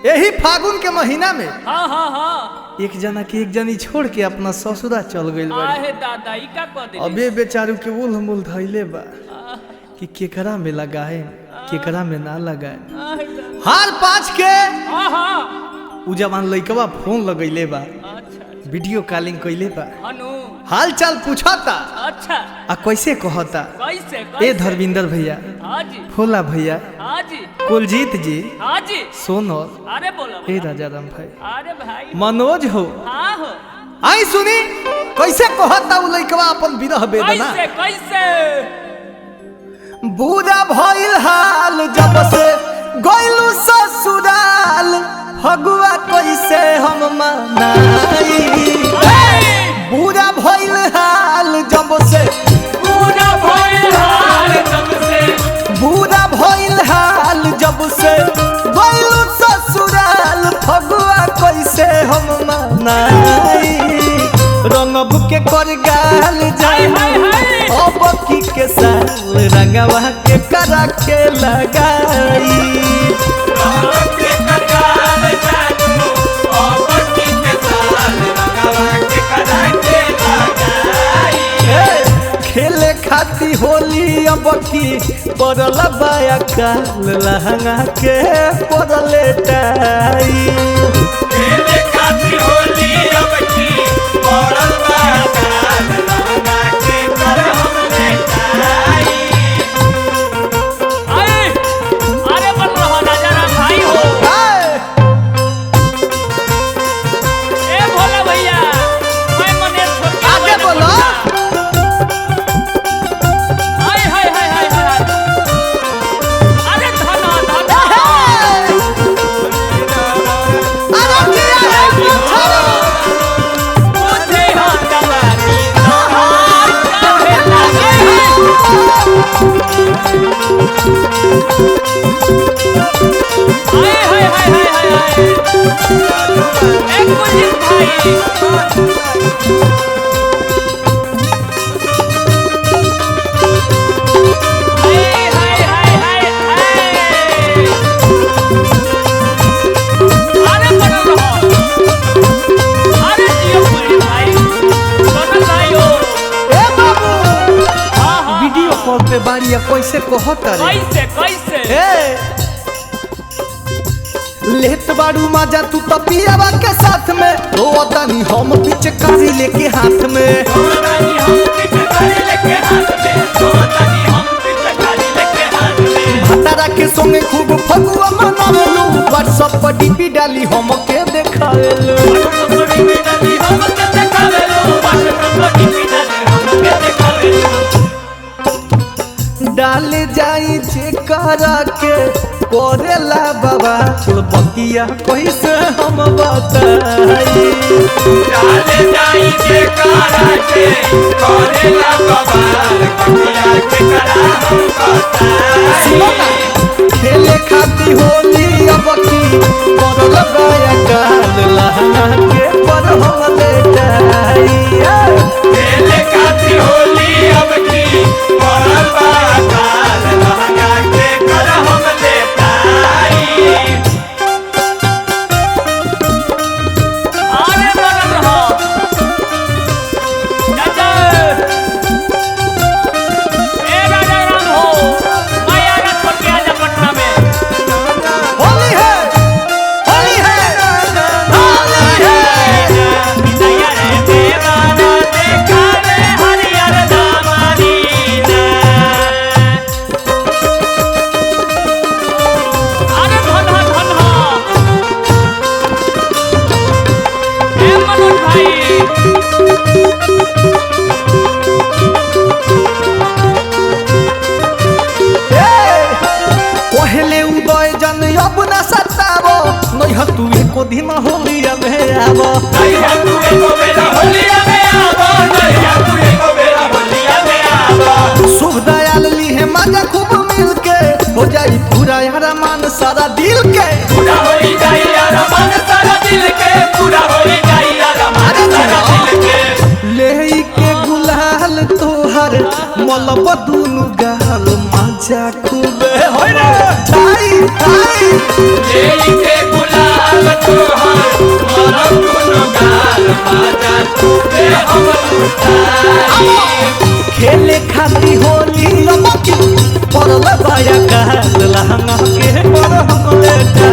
यही फागुन के महीना में हाँ हाँ हाँ एक जना के एक जनी छोड़ के अपना ससुरा चल गइल बा। आहे दादा ई का कह दे अबे बेचारू के उल मुल धइले बा कि केकरा में लगाए केकरा में ना लगाए। हाल पाँच के हाँ हाँ उ जवान लइकवा फोन लगइले बा, अच्छा वीडियो कॉलिंग कइले बा, अनु हाल चाल पूछता अच्छा आ कैसे कहता। कैसे ए धर्मिंदर भैया, हाँ जी भोला भैया, हाँ जी कुलजीत जी, हाँ जी सोनल, अरे बोलो ए राजा राम भाई, अरे भाई मनोज हो, हाँ हो आई सुनी कैसे कहता उ लइकवा अपन विरह वेदना। कैसे कैसे बुरा भइल हाल जब से गइलू ससुराल, फगुआ कैसे हम मनाई। बुरा भइल हाल जब से, पूरा भइल हाल जब से, बुरा भइल हाल जब से गइलू ससुराल, फगुआ कैसे हम मनाई। रंगब के कर गाल जाई अब की के साल, रंगवा के करा के लगाई। रंगब के कर गाल जाई अब की के साल, रंगवा के करा के लगाई। खेले खाती होली अब की पड़ल बाया काल, लहंगा के पड़ले टाई। खेले खाती होली अब की पड़ल बाया काल, लहंगा के कर हमने टाई। अरे बन रहा राजा राम भाई हो। ए भोला भैया मैं मने छोड़ के आगे बोलो। हाय हाय हाय हाय हाय अरे धना धना बुद्धि हो जवानी नहार काहे लगे। हाय हाय हाय हाय हाय एक कुलजीत भाई हाय हाय हाय हाय हाय अरे बड़ा रहो अरे जियो कुलजीत भाई सोनल भाई हो। ए बाबू हाँ हाँ वीडियो कॉल पे बाड़िया कैसे कहता रे। कैसे कैसे ए लेत बाड़ू माजा तू तो पियावा के साथ में, रो तनी हम पिचकारी लेके हाथ में। सोनानी हम पिचकारी लेके हाथ में, सोनानी हम पिचकारी लेके हाथ में। भतारा के संगे खूब फगुआ मनावेलू, व्हाट्सएप पर डीपी डाली हम के देखावेलू। बड़ी बिनाली हम के देखावेलो, बड़ी बिनाली हम के देखावेलो। डाल जाई जे करा के करेला बाबा, बतिया कैसे हम बताई। डाले जाई जे करा के करेला बवाल, कटिया के करा हम बताई। खेले खाती होली अब की पड़ल बाया काल, लहंगा के पर हम लेटाई। खेले खाती होली अब की पड़ल बा काल, लहंगा के कर हम लेताई। आरे बनल रहो चाचा ए राजा राम हो, मैं आया छोड़ के आजा पटना में। होली है, होली है, होली है। विजया रे देवाना देखा रे हरियर दामानी ना। अरे धन धन ए मनोज भाई पहले उदय जन अब न सतावो, एको दिन होलिया में आवा नैया तू एको बेरा होलिया में आवा नैया तू एको बेरा होलिया में आवा शुभ दयाल ली है मजा खूब मिल के हो जाई पूरा यार मान सारा दिल के पूरा होई जाई यार मन सारा दिल के पूरा होई जाई यार मन सारा दिल के ले के गुलाल तोहर मलब दुनु गाल मजा खूब होय रे छाई छाई लेई के गुलाल तोहर मरम दुनु गाल माजा तूबे हम लुटाई खेले खाती होली लमकी परल बाया काल लहंगा के पर हम लेटा